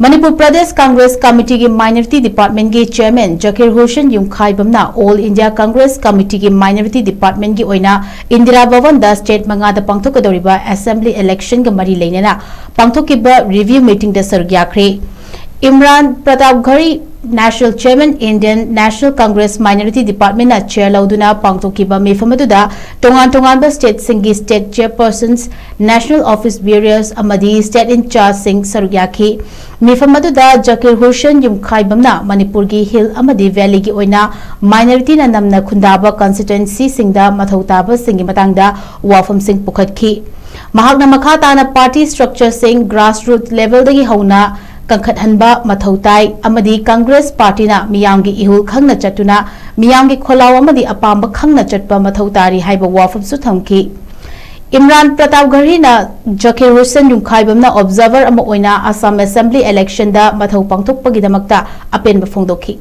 Manipur Pradesh Congress Committee की Minority Department के Chairman Zakir Hussain Yumkhaibam ना All India Congress Committee की Minority Department की OINA INDIRA भवन दा State मंगा दा पांगथोक्कदौरिबा Assembly Election का मरी लेनेना पांगथोक्खिबा Review Meeting दा सरुक याखरे Imran Pratapgarhi National Chairman Indian National Congress Minority Department na Chair lauduna पांगथोक्खिबा मेफमदुदा तोंगान State Singi State Chairpersons National Office Bearers amadi State in Charge Sing सरुक याखी मेफमदुदा Zakir Hussain Yumkhaibam na Manipur की Hill amadi Valley की ओइना Minority na namna खुंदाबा Constituency सिंगदा मथौताबा सिंगी मतंगदा वाफम सिंग पुखतखी महाकना मखा ताना Party Structure सिंग Grassroots Level दगी हौना कंखटहनबा मथौताई अमदी Congress party ना मियांगी इहुल खंगना चटुना मियांगी खोलाव अमदी अपांब खंगना चटपा मथौतारी हाइबा वाफम सु थमकी इमरान प्रतापगढ़ी ना जकीर हुसैन युमखाइबम ना observer अमा ओइना असम असेंबली इलेक्शन दा मथौ पांगथोक्पगिदमक्ता अपेनबा फोंदोखी।